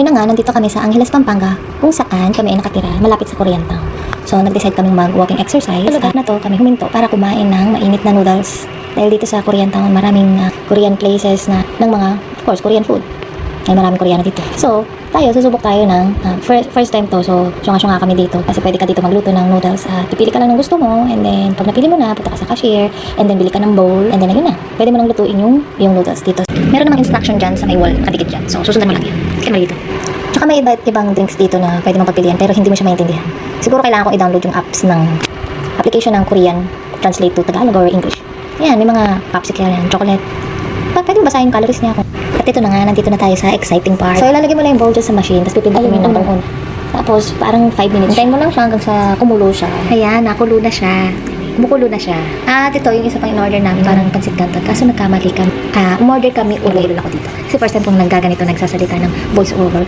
Ayun na nga, nandito kami sa Angeles, Pampanga, kung saan kami ay nakatira, malapit sa Korean Town. So, nag-decide kaming mag-walking exercise. Sa lugar na to, kami huminto para kumain ng mainit na noodles. Dahil dito sa Korean Town, maraming Korean places na, ng mga, of course, Korean food. Ay maraming Koreano dito. So, susubok tayo ng first time to. So, syunga-syunga kami dito. Kasi pwede ka dito magluto ng noodles. Pipili ka lang ng gusto mo. And then, pag napili mo na, punta ka sa cashier. And then, bili ka ng bowl. And then, ayun na. Pwede mo nang lutuin yung noodles dito. Meron namang instruction dyan sa may wall. Nakadikit dyan. So, susundan mo lang yan. Kaya dito. Tsaka may ibang drinks dito na pwede mong pagpilian. Pero hindi mo siya maintindihan. Siguro kailangan kong i-download yung apps ng application ng Korean. Translate to Tagalog or English. Yan, may mga popsicle yan. Chocolate. Pwede mo basahin yung calories niya. At ito na nga, nandito na tayo sa exciting part. So, ilalagay mo lang yung bowl dyan sa machine, tapos pipindutin mo yung number 1. Tapos, parang 5 minutes. Hintayin mo lang siya hanggang sa kumulo siya. Ayan, nakulo na siya. Kumukulo na siya. At ito, yung isa pang in-order namin, parang pansit canton. Kaso nagkamali kami. Umorder kami ulit. Ako dito. Kasi first time kong naggaganito, nagsasalita ng voice over.